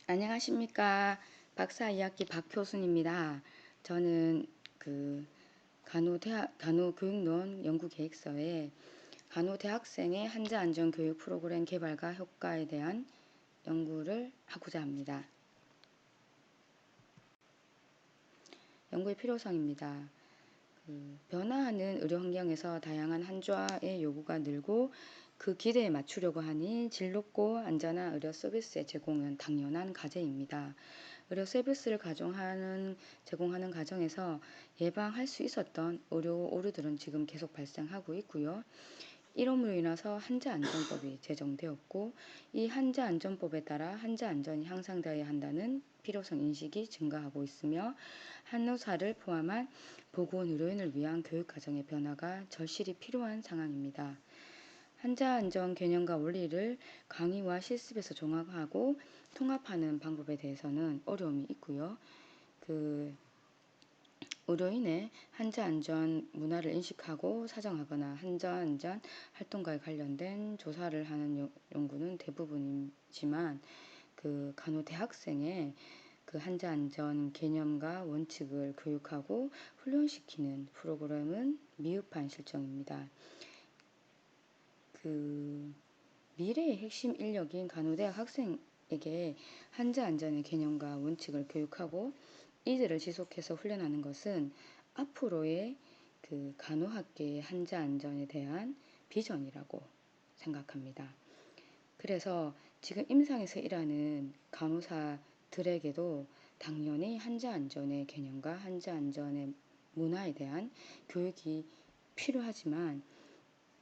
안녕하십니까. 박사 2학기 박효순입니다. 저는 간호교육론 연구계획서에 간호대학생의 환자안전교육 프로그램 개발과 효과에 대한 연구를 하고자 합니다. 연구의 필요성입니다. 변화하는 의료 환경에서 다양한 환자의 요구가 늘고 그 기대에 맞추려고 하니 질 높고 안전한 의료 서비스의 제공은 당연한 과제입니다. 의료 서비스를 제공하는 과정에서 예방할 수 있었던 의료 오류들은 지금 계속 발생하고 있고요. 이름으로 인해서 환자안전법이 제정되었고 이 환자안전법에 따라 환자안전이 향상되어야 한다는 필요성 인식이 증가하고 있으며 간호사를 포함한 보건의료인을 위한 교육과정의 변화가 절실히 필요한 상황입니다. 환자안전 개념과 원리를 강의와 실습에서 종합하고 통합하는 방법에 대해서는 어려움이 있고요. 의료인의 환자안전 문화를 인식하고 사정하거나 환자안전 활동과에 관련된 조사를 하는 연구는 대부분이지만 간호대학생의 환자안전 개념과 원칙을 교육하고 훈련시키는 프로그램은 미흡한 실정입니다. 미래의 핵심 인력인 간호대학 학생에게 환자안전의 개념과 원칙을 교육하고 이들을 지속해서 훈련하는 것은 앞으로의 간호학계의 환자안전에 대한 비전이라고 생각합니다. 그래서 지금 임상에서 일하는 간호사들에게도 당연히 환자안전의 개념과 환자안전의 문화에 대한 교육이 필요하지만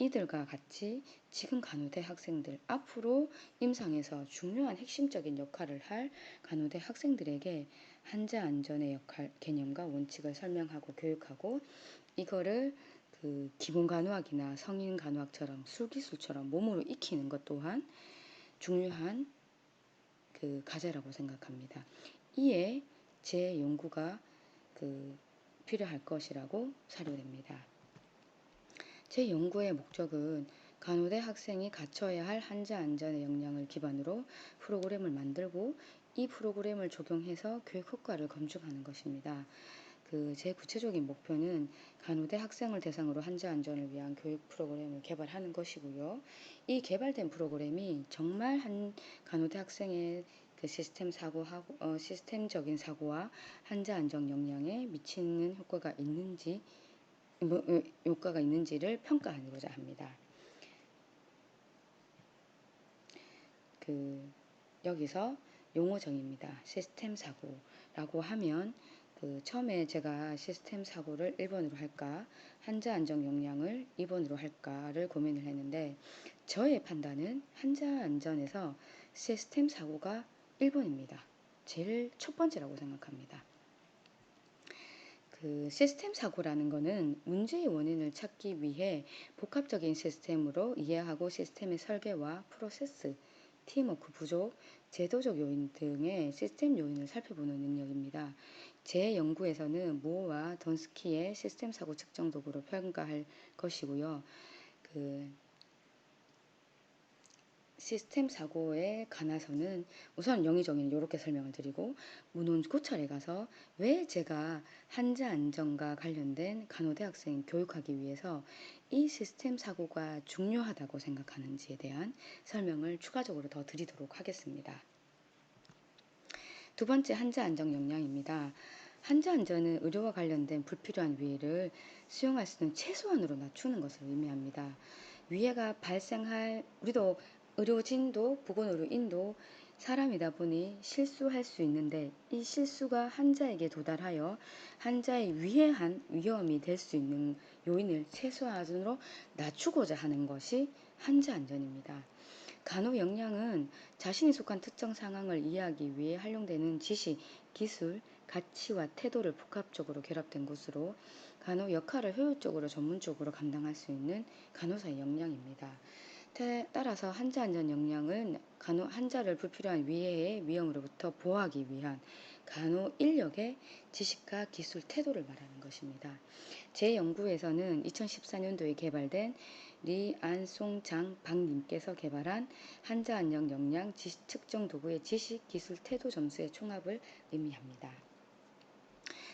이들과 같이 지금 간호대 학생들, 앞으로 임상에서 중요한 핵심적인 역할을 할 간호대 학생들에게 환자안전의 개념과 원칙을 설명하고 교육하고 이거를 기본 간호학이나 성인 간호학처럼 술기술처럼 몸으로 익히는 것 또한 중요한 과제라고 생각합니다. 이에 제 연구가 필요할 것이라고 사료됩니다. 제 연구의 목적은 간호대 학생이 갖춰야 할 환자안전의 역량을 기반으로 프로그램을 만들고 이 프로그램을 적용해서 교육 효과를 검증하는 것입니다. 제 구체적인 목표는 간호대 학생을 대상으로 환자안전을 위한 교육 프로그램을 개발하는 것이고요. 이 개발된 프로그램이 정말 간호대 학생의 시스템적인 사고와 환자안전 역량에 미치는 효과가 있는지를 평가하고자 합니다. 여기서 용어 정의입니다. 시스템 사고라고 하면 처음에 제가 시스템 사고를 1번으로 할까 환자 안전 역량을 2번으로 할까를 고민을 했는데 저의 판단은 환자 안전에서 시스템 사고가 1번입니다. 제일 첫 번째라고 생각합니다. 시스템 사고라는 것은 문제의 원인을 찾기 위해 복합적인 시스템으로 이해하고 시스템의 설계와 프로세스, 팀워크 부족, 제도적 요인 등의 시스템 요인을 살펴보는 능력입니다. 제 연구에서는 모어와 던스키의 시스템 사고 측정 도구로 평가할 것이고요. 시스템 사고에 관해서는 우선 영의정의는 이렇게 설명을 드리고 문헌 고찰에 가서 왜 제가 환자 안전과 관련된 간호대학생 교육하기 위해서 이 시스템 사고가 중요하다고 생각하는지에 대한 설명을 추가적으로 더 드리도록 하겠습니다. 두 번째, 환자 안전 역량입니다. 환자 안전은 의료와 관련된 불필요한 위해를 수용할 수 있는 최소한으로 낮추는 것을 의미합니다. 위해가 발생할 우리도 의료진도 보건의료인도 사람이다 보니 실수할 수 있는데 이 실수가 환자에게 도달하여 환자의 위해한 위험이 될 수 있는 요인을 최소한으로 낮추고자 하는 것이 환자 안전입니다. 간호 역량은 자신이 속한 특정 상황을 이해하기 위해 활용되는 지식, 기술, 가치와 태도를 복합적으로 결합된 것으로 간호 역할을 효율적으로 전문적으로 감당할 수 있는 간호사의 역량입니다. 따라서 환자 안전 역량은 환자를 불필요한 위해의 위험으로부터 보호하기 위한 간호 인력의 지식과 기술 태도를 말하는 것입니다. 제 연구에서는 2014년도에 개발된 리안송장 박님께서 개발한 한자안녕 역량 지식 측정 도구의 지식, 기술, 태도 점수의 총합을 의미합니다.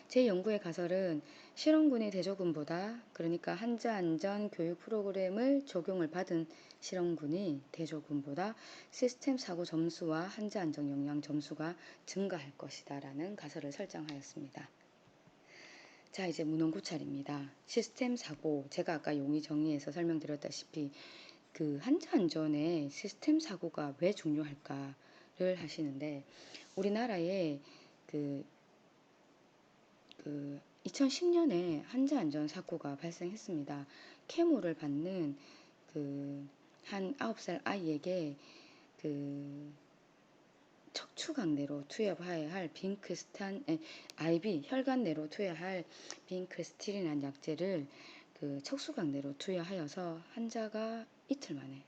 제 연구의 가설은 실험군이 대조군보다, 그러니까 한자안전 교육 프로그램을 적용을 받은 실험군이 대조군보다 시스템 사고 점수와 한자안전 역량 점수가 증가할 것이다 라는 가설을 설정하였습니다. 자, 이제 문헌고찰입니다. 시스템 사고, 제가 아까 용의 정의에서 설명드렸다시피 그 한자안전에 시스템 사고가 왜 중요할까를 하시는데, 우리나라에 그 2010년에 한자안전 사고가 발생했습니다. 케모를 받는 한 9살 아이에게 척추강내로 투여해야 할 IV 혈관내로 투여할 빈크레스틴이라는 약제를 척수강내로 투여하여서 환자가 이틀 만에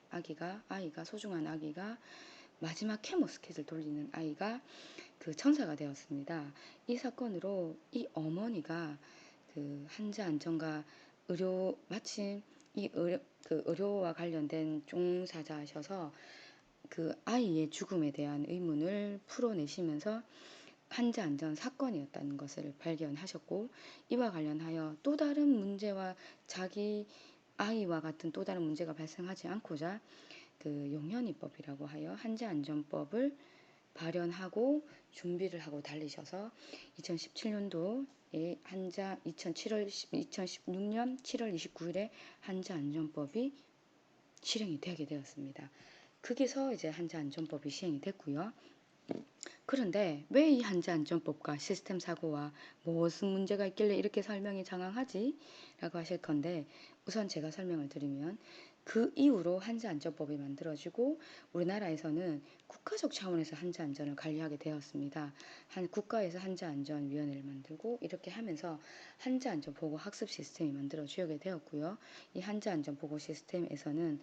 아이가 소중한 아기가 마지막 케모 스킷을 돌리는 아이가 천사가 되었습니다. 이 사건으로 이 어머니가 한자 안전과 마침 의료와 관련된 종사자셔서 아이의 죽음에 대한 의문을 풀어내시면서 한자 안전 사건이었다는 것을 발견하셨고, 이와 관련하여 또 다른 문제와 자기 아이와 같은 또 다른 문제가 발생하지 않고자 용현이법이라고 하여 한자 안전법을 발현하고 준비를 하고 달리셔서 2017년도에 2016년 7월 29일에 한자 안전법이 실행이 되게 되었습니다. 거기서 이제 한자안전법이 시행이 됐고요. 그런데 왜 이 한자안전법과 시스템 사고와 무슨 문제가 있길래 이렇게 설명이 장황하지? 라고 하실 건데, 우선 제가 설명을 드리면 그 이후로 한자안전법이 만들어지고 우리나라에서는 국가적 차원에서 한자안전을 관리하게 되었습니다. 국가에서 한자안전위원회를 만들고 이렇게 하면서 한자안전보고 학습 시스템이 만들어지게 되었고요. 이 한자안전보고 시스템에서는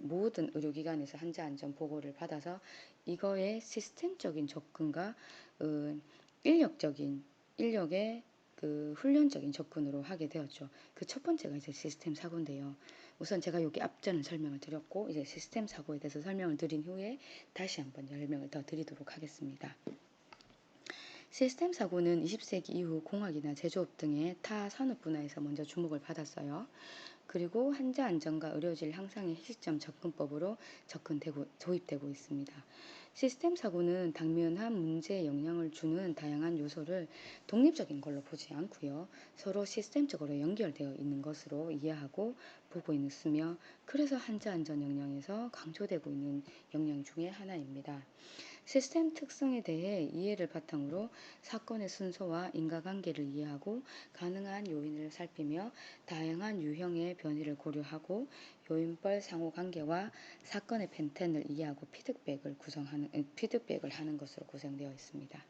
모든 의료기관에서 한자안전 보고를 받아서 이거의 시스템적인 접근과 인력의 훈련적인 접근으로 하게 되었죠. 첫 번째가 이제 시스템 사고인데요. 우선 제가 여기 앞전은 설명을 드렸고, 이제 시스템 사고에 대해서 설명을 드린 후에 다시 한번 설명을 더 드리도록 하겠습니다. 시스템 사고는 20세기 이후 공학이나 제조업 등의 타 산업 분야에서 먼저 주목을 받았어요. 그리고 한자 안전과 의료질 향상의 시점 접근법으로 도입되고 있습니다. 시스템 사고는 당면한 문제에 영향을 주는 다양한 요소를 독립적인 걸로 보지 않고요. 서로 시스템적으로 연결되어 있는 것으로 이해하고 보고 있으며, 그래서 한자 안전 역량에서 강조되고 있는 역량 중의 하나입니다. 시스템 특성에 대해 이해를 바탕으로 사건의 순서와 인과관계를 이해하고 가능한 요인을 살피며 다양한 유형의 변이를 고려하고 요인별 상호관계와 사건의 패턴을 이해하고 피드백을 하는 것으로 구성되어 있습니다.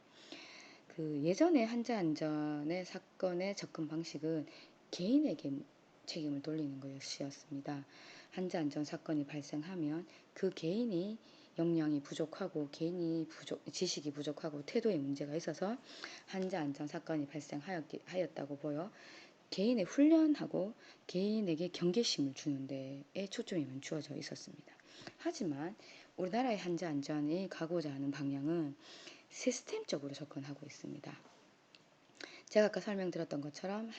예전의 한자안전의 사건의 접근 방식은 개인에게 책임을 돌리는 것이었습니다. 한자안전 사건이 발생하면 그 개인이 역량이 부족하고 지식이 부족하고 태도에 문제가 있어서 한자안전 사건이 발생하였다고 보여 개인의 훈련하고 개인에게 경계심을 주는 데에 초점이 주어져 있었습니다. 하지만 우리나라의 한자안전이 가고자 하는 방향은 시스템적으로 접근하고 있습니다. 제가 아까 설명드렸던 것처럼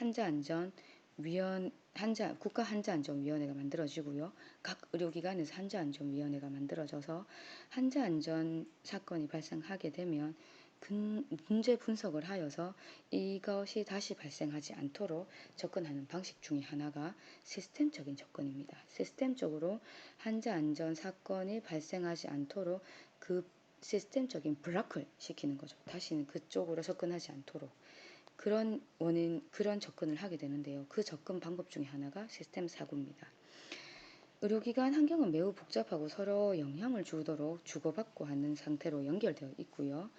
국가 한자안전위원회가 만들어지고요. 각 의료기관에서 한자안전위원회가 만들어져서 한자안전 사건이 발생하게 되면 문제 분석을 하여서 이것이 다시 발생하지 않도록 접근하는 방식 중에 하나가 시스템적인 접근입니다. 시스템적으로 한자안전 사건이 발생하지 않도록 시스템적인 블락을 시키는 거죠. 다시는 그쪽으로 접근하지 않도록. 그런 접근을 하게 되는데요. 그 접근 방법 중에 하나가 시스템 사고입니다. 의료기관 환경은 매우 복잡하고 서로 영향을 주도록 주고받고 하는 상태로 연결되어 있고요.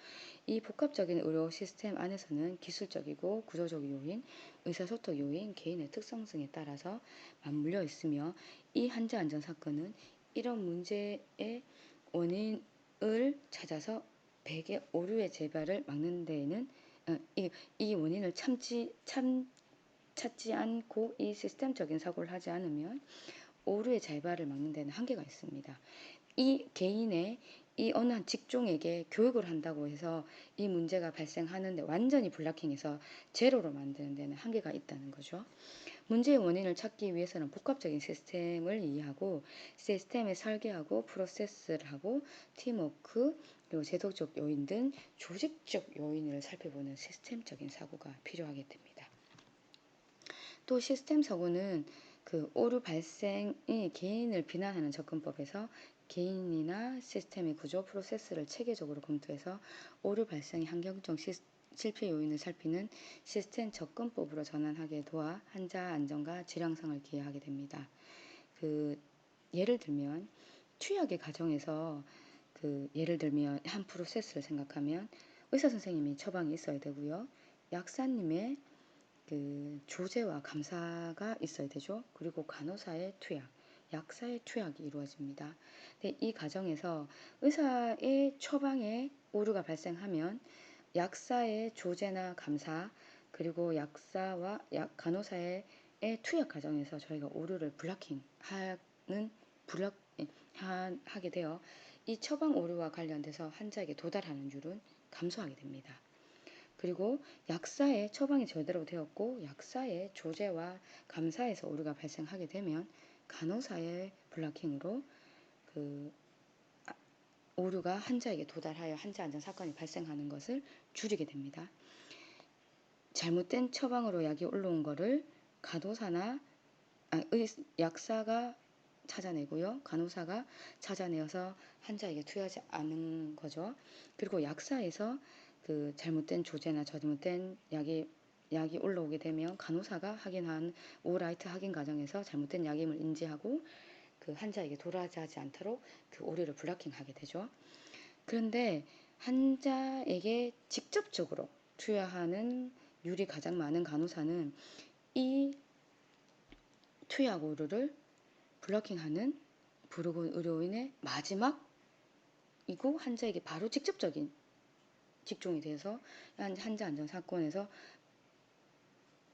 이 복합적인 의료 시스템 안에서는 기술적이고 구조적 요인, 의사소통 요인, 개인의 특성성에 따라서 맞물려 있으며, 이 한자 안전 사건은 이런 문제의 원인을 찾아서 백의 오류의 재발을 막는 데에는 이 원인을 찾지 않고 이 시스템적인 사고를 하지 않으면 오류의 재발을 막는 데는 한계가 있습니다. 이 개인의 이 어느 한 직종에게 교육을 한다고 해서 이 문제가 발생하는데 완전히 블락킹해서 제로로 만드는 데는 한계가 있다는 거죠. 문제의 원인을 찾기 위해서는 복합적인 시스템을 이해하고 시스템을 설계하고 프로세스를 하고 팀워크 그리고 제도적 요인 등 조직적 요인을 살펴보는 시스템적인 사고가 필요하게 됩니다. 또 시스템 사고는 그 오류 발생이 개인을 비난하는 접근법에서 개인이나 시스템의 구조, 프로세스를 체계적으로 검토해서 오류 발생의 환경적 실패 요인을 살피는 시스템 접근법으로 전환하게 도와 환자 안전과 질량성을 기여하게 됩니다. 그 예를 들면 투약의 과정에서 예를 들면 한 프로세스를 생각하면 의사 선생님이 처방이 있어야 되고요. 약사님의 조제와 감사가 있어야 되죠. 그리고 간호사의 투약, 약사의 투약이 이루어집니다. 근데 이 과정에서 의사의 처방에 오류가 발생하면 약사의 조제나 감사, 그리고 약사와 간호사의 투약 과정에서 저희가 오류를 하게 되어 이 처방 오류와 관련돼서 환자에게 도달하는 율은 감소하게 됩니다. 그리고 약사의 처방이 제대로 되었고 약사의 조제와 감사에서 오류가 발생하게 되면 간호사의 블락킹으로 오류가 환자에게 도달하여 환자 안전 사건이 발생하는 것을 줄이게 됩니다. 잘못된 처방으로 약이 올라온 거를 약사가 찾아내고요. 간호사가 찾아내어서 환자에게 투여하지 않은 거죠. 그리고 약사에서 잘못된 조제나 잘못된 약이 올라오게 되면 간호사가 확인한 오라이트 확인 과정에서 잘못된 약임을 인지하고 환자에게 돌아가지 않도록 오류를 블락킹하게 되죠. 그런데 환자에게 직접적으로 투여하는 율이 가장 많은 간호사는 이 투약 오류를 블러킹하는 부르곤 의료인의 마지막이고 환자에게 바로 직접적인 직종이 돼서 환자 안전 사건에서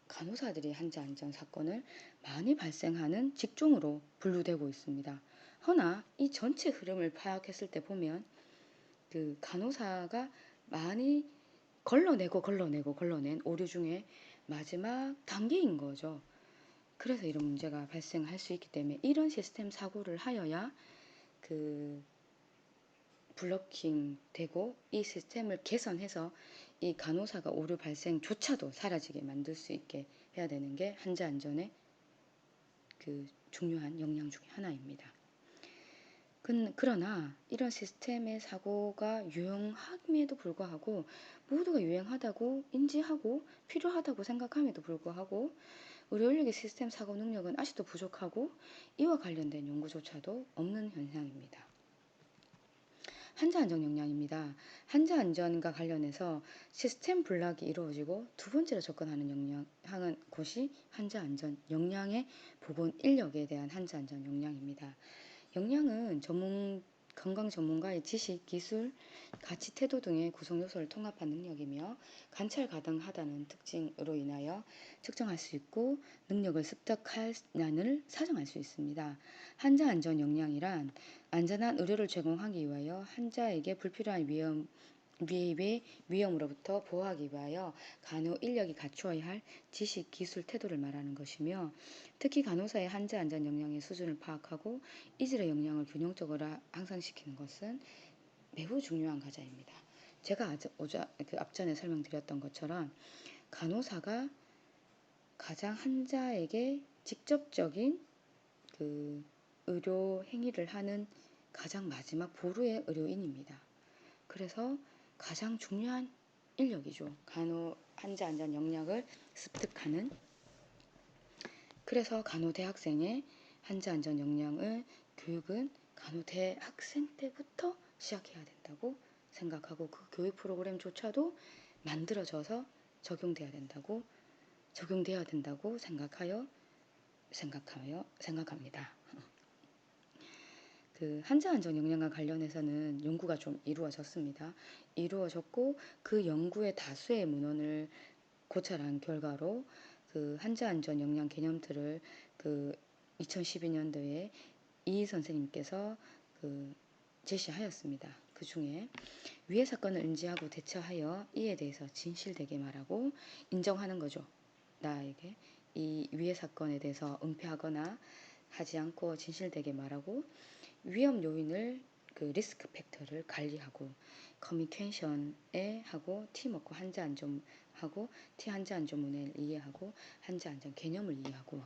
간호사들이 환자 안전 사건을 많이 발생하는 직종으로 분류되고 있습니다. 허나 이 전체 흐름을 파악했을 때 보면 간호사가 많이 걸러낸 오류 중에 마지막 단계인 거죠. 그래서 이런 문제가 발생할 수 있기 때문에 이런 시스템 사고를 하여야 블러킹 되고 이 시스템을 개선해서 이 간호사가 오류 발생조차도 사라지게 만들 수 있게 해야 되는 게 환자 안전의 중요한 역량 중에 하나입니다. 그러나 이런 시스템의 사고가 유용함에도 불구하고 모두가 유행하다고 인지하고 필요하다고 생각함에도 불구하고 의료인력의 시스템 사고 능력은 아직도 부족하고 이와 관련된 연구조차도 없는 현상입니다. 환자 안전 역량입니다. 환자 안전과 관련해서 시스템 블락이 이루어지고 두 번째로 접근하는 곳이 환자 안전 역량의 보건 인력에 대한 환자 안전 역량입니다. 역량은 건강 전문가의 지식, 기술, 가치, 태도 등의 구성 요소를 통합한 능력이며 관찰 가능하다는 특징으로 인하여 측정할 수 있고 능력을 습득할 난을 사정할 수 있습니다. 환자 안전 역량이란 안전한 의료를 제공하기 위하여 환자에게 불필요한 위험으로부터 보호하기 위하여 간호 인력이 갖추어야 할 지식, 기술, 태도를 말하는 것이며 특히 간호사의 환자 안전 역량의 수준을 파악하고 이질의 역량을 균형적으로 향상시키는 것은 매우 중요한 과제입니다. 제가 앞전에 설명드렸던 것처럼 간호사가 가장 환자에게 직접적인 의료 행위를 하는 가장 마지막 보루의 의료인입니다. 그래서 가장 중요한 인력이죠. 환자 안전 역량을 습득하는. 그래서 간호대학생의 환자 안전 역량을 교육은 간호대학생 때부터 시작해야 된다고 생각하고 그 교육 프로그램조차도 만들어져서 적용돼야 된다고 생각합니다. 환자 안전 역량과 관련해서는 연구가 좀 이루어졌고 그 연구의 다수의 문헌을 고찰한 결과로 환자 안전 역량 개념들을 2012년도에 이 선생님께서 제시하였습니다. 그 중에 위의 사건을 인지하고 대처하여 이에 대해서 진실되게 말하고 인정하는 거죠. 나에게 이 위의 사건에 대해서 은폐하거나 하지 않고 진실되게 말하고 위험 요인을 리스크 팩터를 관리하고 커뮤니케이션에 하고 팀워크 환자 안전하고 환자 안전문을 이해하고 환자 안전 개념을 이해하고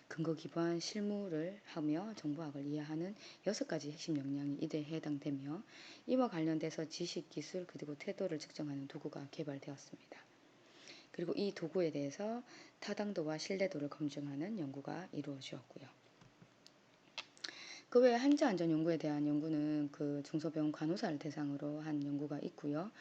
근거 기반 실무를 하며 정보학을 이해하는 6가지 핵심 역량이 이에 해당되며 이와 관련돼서 지식, 기술 그리고 태도를 측정하는 도구가 개발되었습니다. 그리고 이 도구에 대해서 타당도와 신뢰도를 검증하는 연구가 이루어지었고요. 그 외에 환자 안전 연구에 대한 연구는 중소병원 간호사를 대상으로 한 연구가 있고요.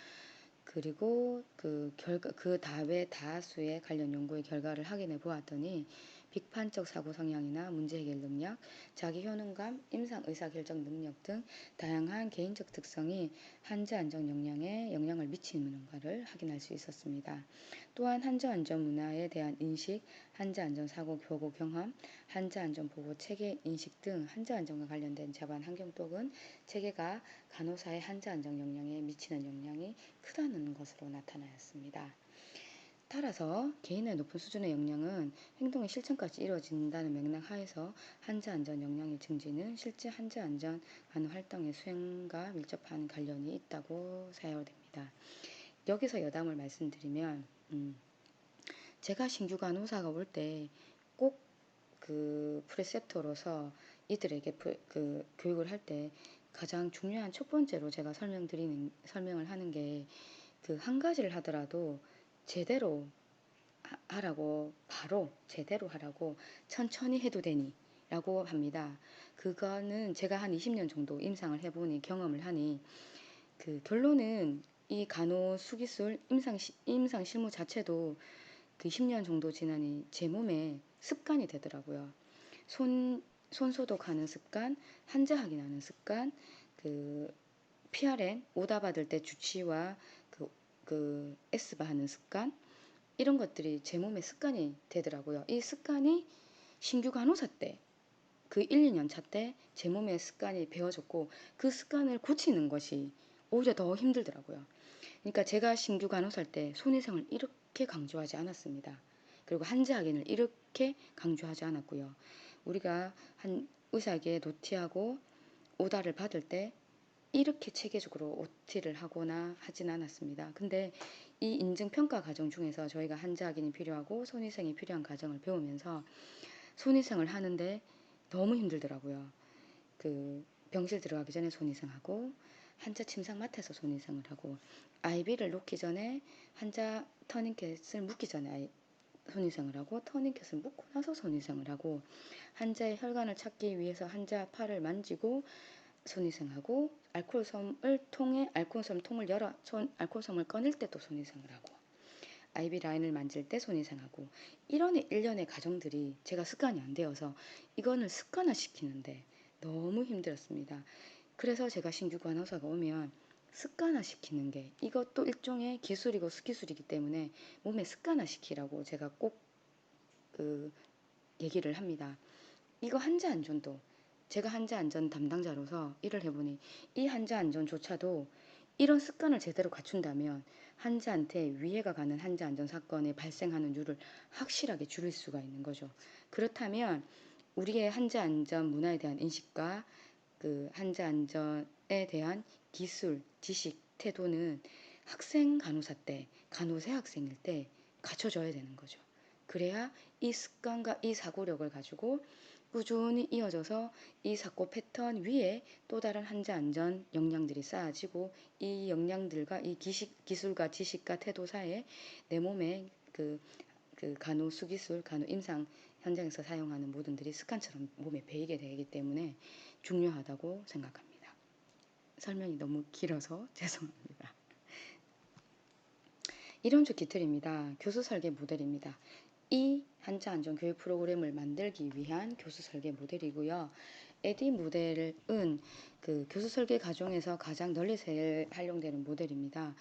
그리고 그 다외 다수의 관련 연구의 결과를 확인해 보았더니 비판적 사고 성향이나 문제 해결 능력, 자기 효능감, 임상 의사결정 능력 등 다양한 개인적 특성이 환자 안전 역량에 영향을 미치는가를 확인할 수 있었습니다. 또한 환자 안전 문화에 대한 인식, 환자 안전 사고 보고 경험, 환자 안전 보고 체계 인식 등 환자 안전과 관련된 자반 환경 또는 체계가 간호사의 환자 안전 역량에 미치는 영향이 크다는 것으로 나타나였습니다. 따라서 개인의 높은 수준의 역량은 행동의 실천까지 이루어진다는 맥락 하에서 환자 안전 역량의 증진은 실제 환자 안전 간호 활동의 수행과 밀접한 관련이 있다고 사용됩니다. 여기서 여담을 말씀드리면 제가 신규 간호사가 올 때 꼭 프리셉터로서 이들에게 교육을 할 때 가장 중요한 첫 번째로 제가 설명을 하는 게 한 가지를 하더라도 제대로 하라고, 바로 제대로 하라고, 천천히 해도 되니 라고 합니다. 그거는 제가 한 20년 정도 임상을 해보니 경험을 하니 결론은 이 간호 수기술 임상 실무 자체도 10년 정도 지나니 제 몸에 습관이 되더라고요. 손 소독하는 습관, 환자 확인하는 습관, PRN 오다 받을 때 주치와 S바 하는 습관, 이런 것들이 제 몸에 습관이 되더라고요. 이 습관이 신규 간호사 때 1, 2년 차 때 제 몸에 습관이 배워졌고 그 습관을 고치는 것이 오히려 더 힘들더라고요. 그러니까 제가 신규 간호사 때 손위생을 이렇게 강조하지 않았습니다. 그리고 환자 확인을 이렇게 강조하지 않았고요. 우리가 한 의사에게 노티하고 오다를 받을 때 이렇게 체계적으로 OT를 하거나 하진 않았습니다. 근데 이 인증평가 과정 중에서 저희가 환자 확인이 필요하고 손위생이 필요한 과정을 배우면서 손위생을 하는데 너무 힘들더라고요. 병실 들어가기 전에 손위생하고 환자 침상 맡아서 손위생을 하고 IV를 놓기 전에 환자 터닝캣을 묶기 전에 손위생을 하고 터닝캣을 묶고 나서 손위생을 하고 환자의 혈관을 찾기 위해서 환자 팔을 만지고 손위생하고 알코올솜 통을 열어 알코올솜을 꺼낼 때도 손위생을 하고 IV 라인을 만질 때 손위생하고 이런 일련의 과정들이 제가 습관이 안 되어서 이거는 습관화시키는데 너무 힘들었습니다. 그래서 제가 신규 간호사가 오면 습관화시키는 게 이것도 일종의 기술이고 스기술이기 때문에 몸에 습관화시키라고 제가 꼭 얘기를 합니다. 이거 환자 안전도 제가 환자 안전 담당자로서 일을 해보니 이 환자 안전조차도 이런 습관을 제대로 갖춘다면 환자한테 위해가 가는 환자 안전 사건이 발생하는 율을 확실하게 줄일 수가 있는 거죠. 그렇다면 우리의 환자 안전 문화에 대한 인식과 환자 안전에 대한 기술, 지식, 태도는 학생 간호사 때, 간호사 학생일 때 갖춰져야 되는 거죠. 그래야 이 습관과 이 사고력을 가지고 꾸준히 이어져서 이 사고 패턴 위에 또 다른 환자 안전 역량들이 쌓아지고 이 역량들과 이 기술과 지식과 태도 사이에 내 몸에 간호 수기술, 간호 임상 현장에서 사용하는 모든들이 습관처럼 몸에 배이게 되기 때문에 중요하다고 생각합니다. 설명이 너무 길어서 죄송합니다. 이론적 기틀입니다. 교수 설계 모델입니다. 이 환자 안전 교육 프로그램을 만들기 위한 교수 설계 모델이고요. 에디 모델은 교수 설계 과정에서 가장 널리 활용되는 모델입니다.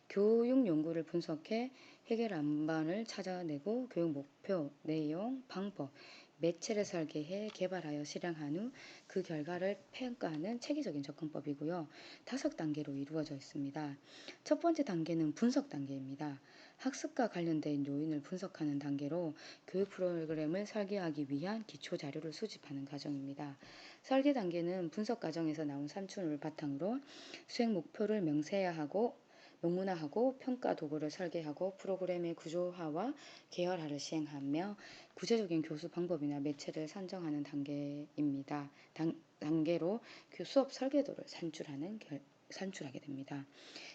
교육 연구를 분석해 해결 안반을 찾아내고 교육 목표, 내용, 방법, 매체를 설계해 개발하여 실행한 후 그 결과를 평가하는 체계적인 접근법이고요. 5단계로 이루어져 있습니다. 첫 번째 단계는 분석 단계입니다. 학습과 관련된 요인을 분석하는 단계로 교육 프로그램을 설계하기 위한 기초 자료를 수집하는 과정입니다. 설계 단계는 분석 과정에서 나온 산출을 바탕으로 수행 목표를 명문화하고 평가 도구를 설계하고 프로그램의 구조화와 계열화를 시행하며 구체적인 교수 방법이나 매체를 선정하는 단계입니다. 단계로 수업 설계도를 산출하게 됩니다.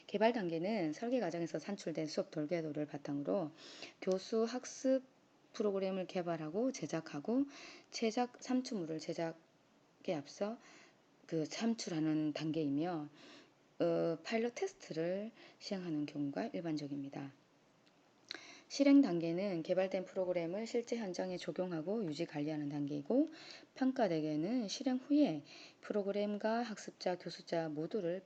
개발 단계는 설계 과정에서 산출된 수업 설계도를 바탕으로 교수 학습 프로그램을 개발하고 제작하고 제작 산출물을 제작에 앞서 산출하는 단계이며 파일럿 테스트를 시행하는 경우가 일반적입니다. 실행 단계는 개발된 프로그램을 실제 현장에 적용하고 유지 관리하는 단계이고, 평가 단계는 실행 후에 프로그램과 학습자, 교수자 모두를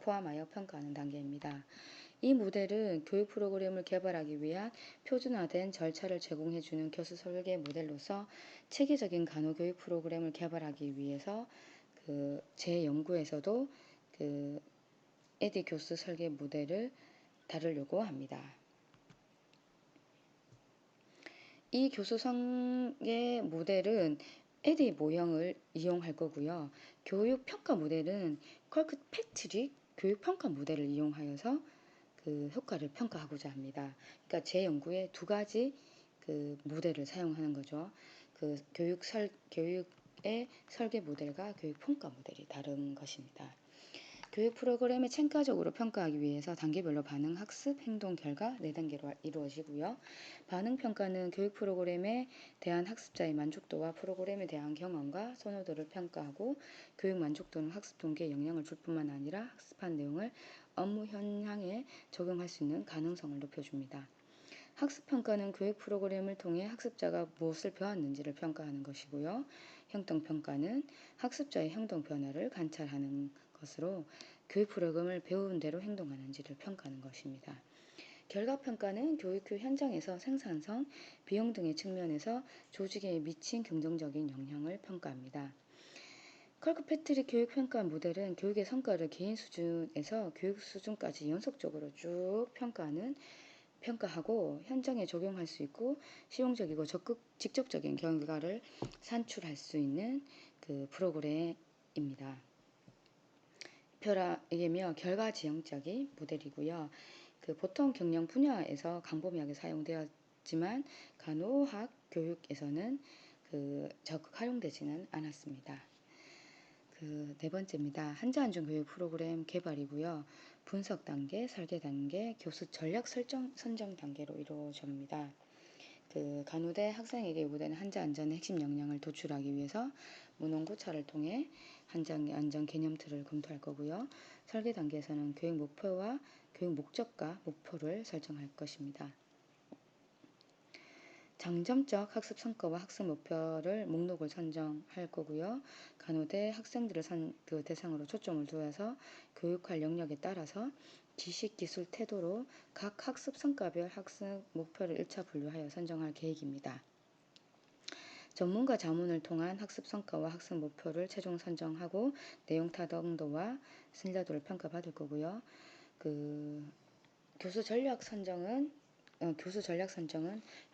포함하여 평가하는 단계입니다. 이 모델은 교육 프로그램을 개발하기 위한 표준화된 절차를 제공해주는 교수 설계 모델로서 체계적인 간호교육 프로그램을 개발하기 위해서 제 연구에서도 에디 교수 설계 모델을 다루려고 합니다. 이 교수 설계 모델은 에디 모형을 이용할 거고요. 교육 평가 모델은 컬크패트릭 교육 평가 모델을 이용하여서 효과를 평가하고자 합니다. 그러니까 제 연구에 두 가지 모델을 사용하는 거죠. 교육의 설계 모델과 교육 평가 모델이 다른 것입니다. 교육 프로그램을 체계적으로 평가하기 위해서 단계별로 반응, 학습, 행동, 결과 4단계로 이루어지고요. 반응 평가는 교육 프로그램에 대한 학습자의 만족도와 프로그램에 대한 경험과 선호도를 평가하고 교육 만족도는 학습 동기에 영향을 줄 뿐만 아니라 학습한 내용을 업무 현장에 적용할 수 있는 가능성을 높여줍니다. 학습 평가는 교육 프로그램을 통해 학습자가 무엇을 배웠는지를 평가하는 것이고요. 행동 평가는 학습자의 행동 변화를 관찰하는 것으로 교육 프로그램을 배운 대로 행동하는지를 평가하는 것입니다. 결과 평가는 교육 현장에서 생산성, 비용 등의 측면에서 조직에 미친 긍정적인 영향을 평가합니다. 컬크패트릭 교육평가 모델은 교육의 성과를 개인 수준에서 교육 수준까지 연속적으로 쭉 평가하고 현장에 적용할 수 있고 실용적이고 적극 직접적인 결과를 산출할 수 있는 프로그램입니다. 이게며 결과 지향적인 모델이고요. 보통 경영 분야에서 강범위하게 사용되었지만 간호학 교육에서는 적극 활용되지는 않았습니다. 네 번째입니다. 한자안전 교육 프로그램 개발이고요. 분석 단계, 설계 단계, 교수 전략 선정 단계로 이루어집니다. 간호대 학생에게 요구되는 한자 안전의 핵심 역량을 도출하기 위해서 문헌고찰을 통해 한자 안전 개념 틀을 검토할 거고요. 설계 단계에서는 교육 목표와 교육 목적과 목표를 설정할 것입니다. 장점적 학습 성과와 학습 목표를 목록을 선정할 거고요. 간호대 학생들을 대상으로 초점을 두어서 교육할 영역에 따라서 지식, 기술, 태도로 각 학습 성과별 학습 목표를 1차 분류하여 선정할 계획입니다. 전문가 자문을 통한 학습 성과와 학습 목표를 최종 선정하고 내용 타당도와 신뢰도를 평가받을 거고요. 교수 전략 선정은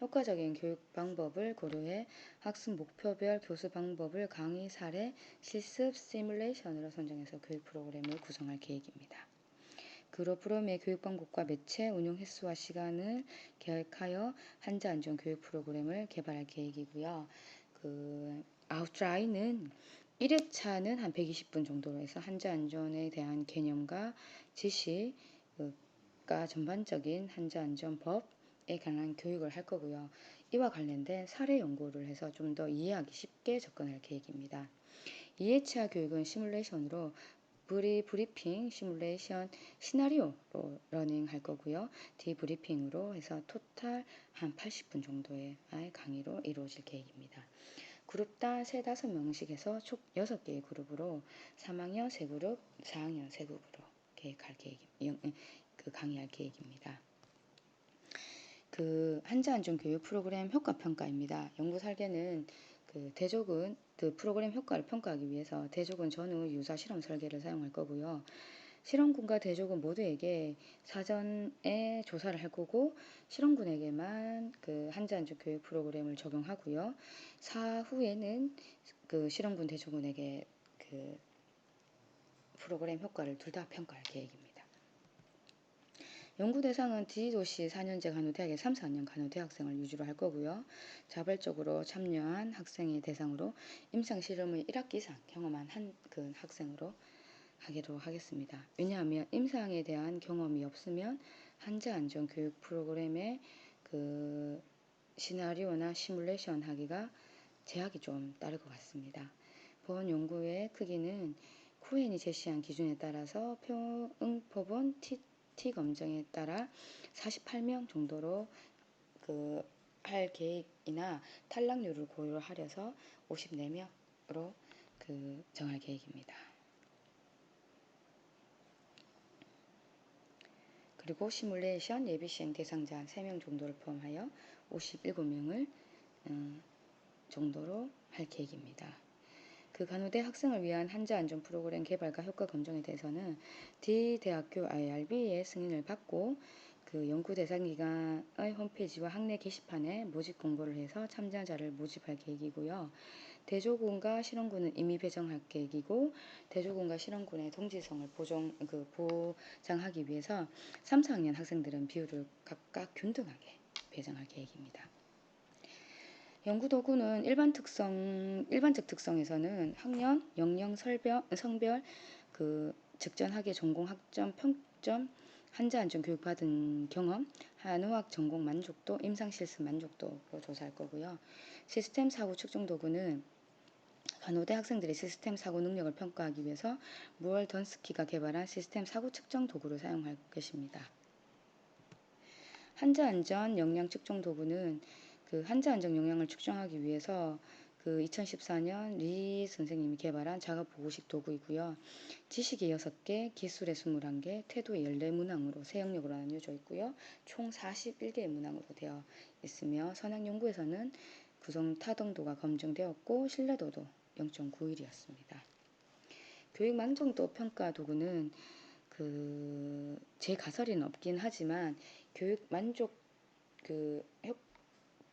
효과적인 교육 방법을 고려해 학습 목표별 교수 방법을 강의, 사례, 실습, 시뮬레이션으로 선정해서 교육 프로그램을 구성할 계획입니다. 그룹 프로그램의 교육 방법과 매체, 운영 횟수와 시간을 계획하여 한자 안전 교육 프로그램을 개발할 계획이고요. 아웃라인은 1회차는 한 120분 정도로 해서 한자 안전에 대한 개념과 지식과 전반적인 한자 안전법에 관한 교육을 할 거고요. 이와 관련된 사례 연구를 해서 좀 더 이해하기 쉽게 접근할 계획입니다. 2회차 교육은 시뮬레이션으로 브리핑, 시뮬레이션, 시나리오로 러닝 할 거고요. 디브리핑으로 해서 토탈 한 80분 정도의 강의로 이루어질 계획입니다. 그룹당 3~5명씩 해서 총 6개의 그룹으로 3학년 3그룹, 4학년 3그룹으로 강의할 계획입니다. 한자 안전 교육 프로그램 효과 평가입니다. 연구 설계는 대조군 프로그램 효과를 평가하기 위해서 대조군 전후 유사 실험 설계를 사용할 거고요. 실험군과 대조군 모두에게 사전에 조사를 할 거고 실험군에게만 한자안전 교육 프로그램을 적용하고요. 사후에는 실험군 대조군에게 프로그램 효과를 둘 다 평가할 계획입니다. 연구 대상은 D도시 4년제 간호대학의 3, 4년 간호대학생을 위주로 할 거고요. 자발적으로 참여한 학생의 대상으로 임상실험의 1학기 이상 경험한 학생으로 하기로 하겠습니다. 왜냐하면 임상에 대한 경험이 없으면 한자안전교육 프로그램의 시나리오나 시뮬레이션 하기가 제약이 좀 따를 것 같습니다. 본 연구의 크기는 코헨이 제시한 기준에 따라서 응포본 T 검정에 따라 48명 정도로 할 계획이나 탈락률을 고려하려서 54명으로 정할 계획입니다. 그리고 시뮬레이션 예비시행 대상자 3명 정도를 포함하여 57명을 정도로 할 계획입니다. 간호대 학생을 위한 한자안전 프로그램 개발과 효과 검증에 대해서는 D대학교 IRB의 승인을 받고 연구 대상 기관의 홈페이지와 학내 게시판에 모집 공고를 해서 참가자를 모집할 계획이고요. 대조군과 실험군은 이미 배정할 계획이고 대조군과 실험군의 동질성을 보장하기 위해서 3, 4학년 학생들은 비율을 각각 균등하게 배정할 계획입니다. 연구도구는 일반적 특성에서는 학년, 연령, 성별, 직전학예 전공 학점, 평점, 한자안전 교육받은 경험, 한의학 전공 만족도, 임상실습 만족도로 조사할 거고요. 시스템 사고 측정 도구는 간호대 학생들의 시스템 사고 능력을 평가하기 위해서 무얼 던스키가 개발한 시스템 사고 측정 도구를 사용할 것입니다. 한자안전 역량 측정 도구는 한자안전 역량을 측정하기 위해서 2014년 리 선생님이 개발한 작업보고식 도구이고요. 지식이 6개, 기술의 21개, 태도의 14문항으로 세 영역으로 나뉘어져 있고요. 총 41개의 문항으로 되어 있으며 선행연구에서는 구성 타당도가 검증되었고 신뢰도도 0.91이었습니다. 교육 만족도 평가 도구는 제 가설에는 없긴 하지만 교육 만족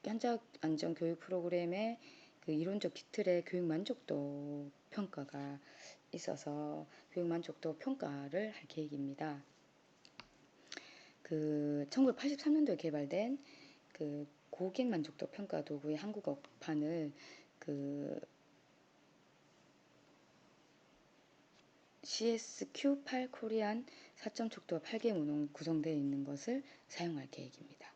한자 안전 교육 프로그램의 이론적 기틀에 교육 만족도 평가가 있어서 교육 만족도 평가를 할 계획입니다. 1983년도에 개발된 고객 만족도 평가 도구의 한국어판을 CSQ8 코리안 4점 척도와 8개 문항 구성되어 있는 것을 사용할 계획입니다.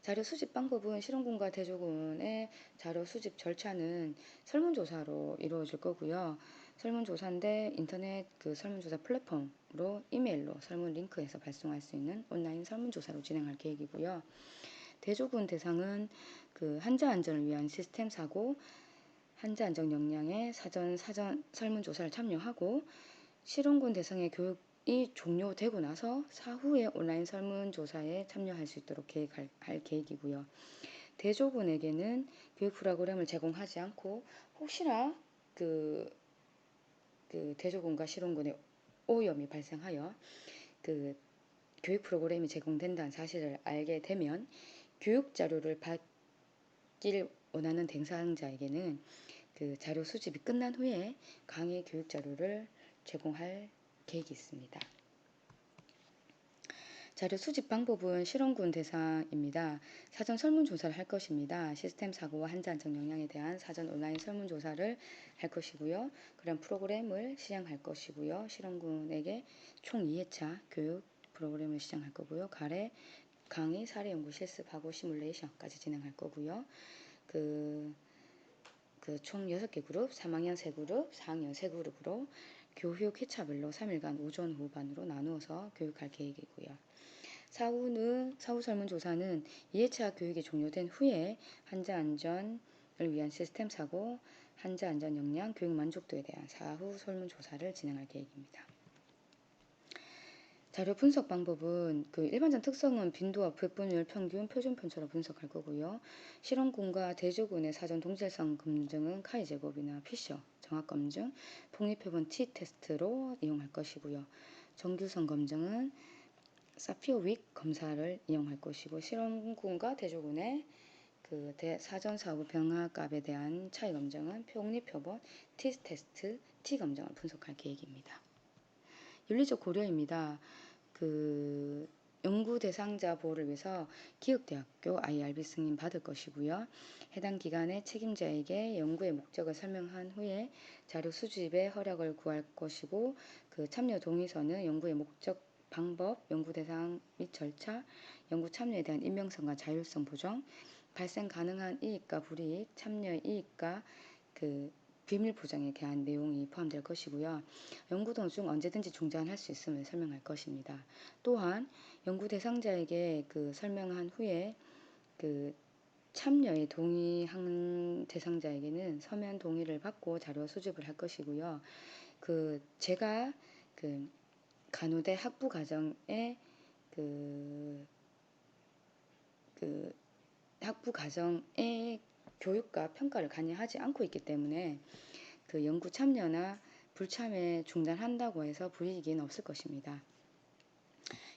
자료 수집 방법은 실험군과 대조군의 자료 수집 절차는 설문조사로 이루어질 거고요. 설문조사인데 인터넷 설문조사 플랫폼으로 이메일로 설문 링크해서 발송할 수 있는 온라인 설문조사로 진행할 계획이고요. 대조군 대상은 한자 안전을 위한 시스템 사고, 한자 안전 역량의 사전 설문조사를 참여하고 실험군 대상의 교육이 종료되고 나서 사후에 온라인 설문조사에 참여할 수 있도록 할 계획이고요. 대조군에게는 교육 프로그램을 제공하지 않고 혹시나 대조군과 실험군의 오염이 발생하여 교육 프로그램이 제공된다는 사실을 알게 되면 교육 자료를 받길 원하는 대상자에게는 자료 수집이 끝난 후에 강의 교육 자료를 제공할 계획이 있습니다. 자료 수집 방법은 실험군 대상입니다. 사전 설문조사를 할 것입니다. 시스템 사고와 한자 안전 역량에 대한 사전 온라인 설문조사를 할 것이고요. 그런 프로그램을 시행할 것이고요. 실험군에게 총 2회차 교육 프로그램을 시행할 거고요. 강의, 사례 연구 실습하고 시뮬레이션까지 진행할 거고요. 총 6개 그룹, 3학년 3그룹, 4학년 3그룹으로 교육 회차별로 3일간 오전, 오후 반으로 나누어서 교육할 계획이고요. 사후 설문조사는 2회차 교육이 종료된 후에 한자 안전을 위한 시스템 사고, 한자 안전 역량, 교육 만족도에 대한 사후 설문조사를 진행할 계획입니다. 자료 분석 방법은 그 일반적 특성은 빈도와 백분율, 평균, 표준편처럼 분석할 거고요. 실험군과 대조군의 사전 동질성 검증은 카이 제곱이나 피셔 정확 검증, 폭립표본 t-테스트로 이용할 것이고요. 정규성 검증은 사피오윅 검사를 이용할 것이고, 실험군과 대조군의 그 사전 사후 병합값에 대한 차이 검증은 폭립표본 t-테스트 t 검증을 분석할 계획입니다. 윤리적 고려입니다. 그 연구 대상자 보호를 위해서 기획대학교 IRB 승인 받을 것이고요. 해당 기관의 책임자에게 연구의 목적을 설명한 후에 자료 수집의 허락을 구할 것이고, 그 참여 동의서는 연구의 목적, 방법, 연구 대상 및 절차, 연구 참여에 대한 임명성과 자율성 보정, 발생 가능한 이익과 불이익, 참여의 이익과 그 비밀 보장에 대한 내용이 포함될 것이고요. 연구 도중 언제든지 중단할 수 있음을 설명할 것입니다. 또한 연구 대상자에게 그 설명한 후에 그 참여에 동의한 대상자에게는 서면 동의를 받고 자료 수집을 할 것이고요. 그 제가 그 간호대 학부 과정에 그 학부 과정의 교육과 평가를 관여하지 않고 있기 때문에 그 연구 참여나 불참에 중단한다고 해서 불이익은 없을 것입니다.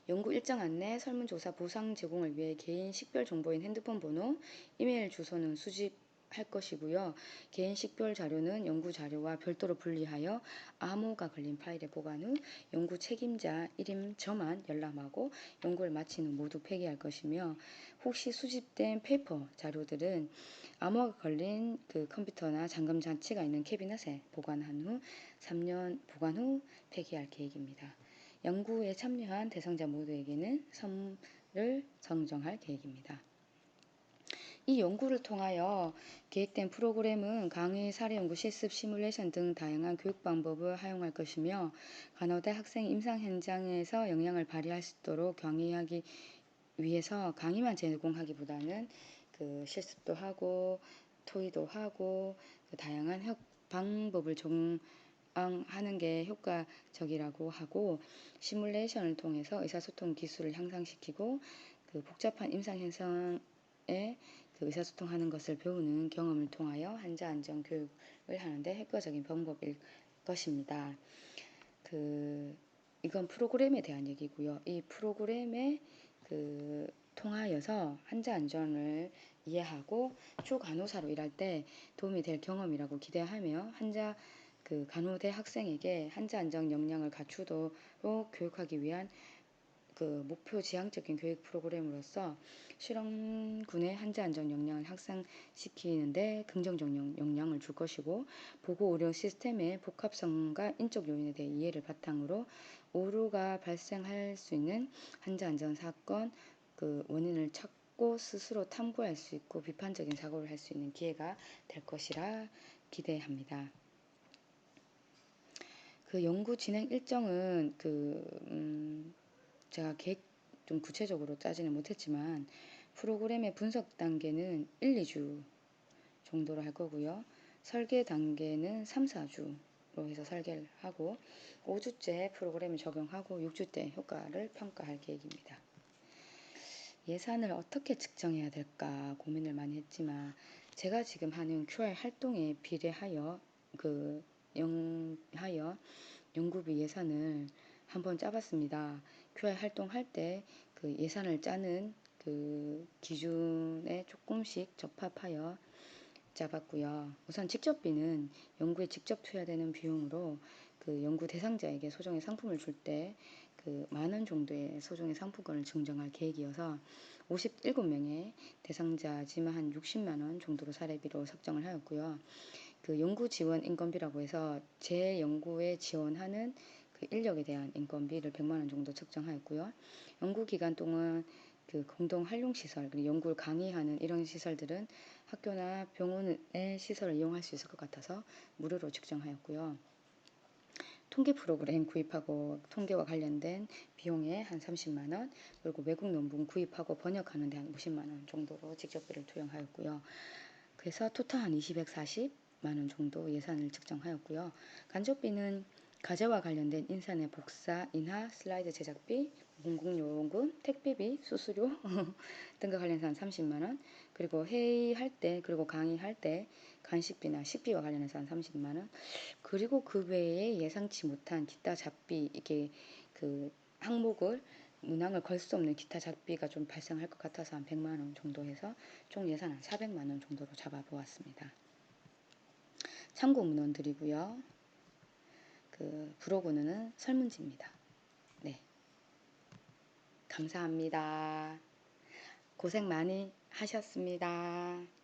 연구 일정 안내, 설문조사 보상 제공을 위해 개인 식별 정보인 핸드폰 번호, 이메일 주소는 수집할 것이고요. 개인 식별 자료는 연구 자료와 별도로 분리하여 암호가 걸린 파일에 보관 후 연구 책임자 이름 저만 열람하고 연구를 마친 후 모두 폐기할 것이며, 혹시 수집된 페이퍼 자료들은 암호가 걸린 그 컴퓨터나 잠금 장치가 있는 캐비넷에 보관한 후 3년 보관 후 폐기할 계획입니다. 연구에 참여한 대상자 모두에게는 선물을 선정할 계획입니다. 이 연구를 통하여 계획된 프로그램은 강의, 사례연구, 실습, 시뮬레이션 등 다양한 교육 방법을 활용할 것이며, 간호대 학생 임상 현장에서 역량을 발휘할 수 있도록 강의하기 위해서 강의만 제공하기보다는 그 실습도 하고 토의도 하고 그 다양한 방법을 하는 게 효과적이라고 하고, 시뮬레이션을 통해서 의사소통 기술을 향상시키고 그 복잡한 임상 현상에 그 의사소통하는 것을 배우는 경험을 통하여 환자 안전 교육을 하는데 효과적인 방법일 것입니다. 이건 프로그램에 대한 얘기고요. 이 프로그램에 통하여서 환자 안전을 이해하고 초간호사로 일할 때 도움이 될 경험이라고 기대하며, 간호대 학생에게 환자 안전 역량을 갖추도록 교육하기 위한 그 목표 지향적인 교육 프로그램으로서 실험군의 환자 안전 역량을 향상시키는데 긍정적 영향을 줄 것이고, 보고 의료 시스템의 복합성과 인적 요인에 대해 이해를 바탕으로 오류가 발생할 수 있는 환자 안전 사건 그 원인을 찾고 스스로 탐구할 수 있고 비판적인 사고를 할 수 있는 기회가 될 것이라 기대합니다. 그 연구 진행 일정은 제가 계획 좀 구체적으로 짜지는 못했지만 프로그램의 분석 단계는 1, 2주 정도로 할 거고요. 설계 단계는 3, 4주로 해서 설계를 하고 5주째 프로그램을 적용하고 6주 때 효과를 평가할 계획입니다. 예산을 어떻게 측정해야 될까 고민을 많이 했지만, 제가 지금 하는 QR 활동에 비례하여 연구비 예산을 한번 짜봤습니다. QR 활동할 때 그 예산을 짜는 그 기준에 조금씩 적합하여 잡았고요. 우선 직접비는 연구에 직접 투여되는 비용으로 그 연구 대상자에게 소정의 상품을 줄 때 그 만원 정도의 소정의 상품권을 증정할 계획이어서 57명의 대상자지만 한 60만 원 정도로 사례비로 설정을 하였고요. 그 연구 지원 인건비라고 해서 제 연구에 지원하는 그 인력에 대한 인건비를 100만 원 정도 책정하였고요. 연구 기간 동안 그 공동 활용 시설, 그리고 연구를 강의하는 이런 시설들은 학교나 병원의 시설을 이용할 수 있을 것 같아서 무료로 측정하였고요. 통계 프로그램 구입하고 통계와 관련된 비용에 한 30만 원, 그리고 외국 논문 구입하고 번역하는 데 한 50만 원 정도로 직접비를 투영하였고요. 그래서 토탈 한 240만 원 정도 예산을 측정하였고요. 간접비는 과제와 관련된 인사내 복사, 인하, 슬라이드 제작비, 공공요금, 택배비, 수수료 등과 관련해서 한 30만 원, 그리고 회의할 때, 그리고 강의할 때 간식비나 식비와 관련해서 한 30만 원, 그리고 그 외에 예상치 못한 기타 잡비, 이게 그 항목을 문항을 걸 수 없는 기타 잡비가 좀 발생할 것 같아서 한 100만 원 정도 해서 총 예산 한 400만 원 정도로 잡아보았습니다. 참고 문헌들이고요. 그 브로그는 설문지입니다. 네, 감사합니다. 고생 많이 하셨습니다.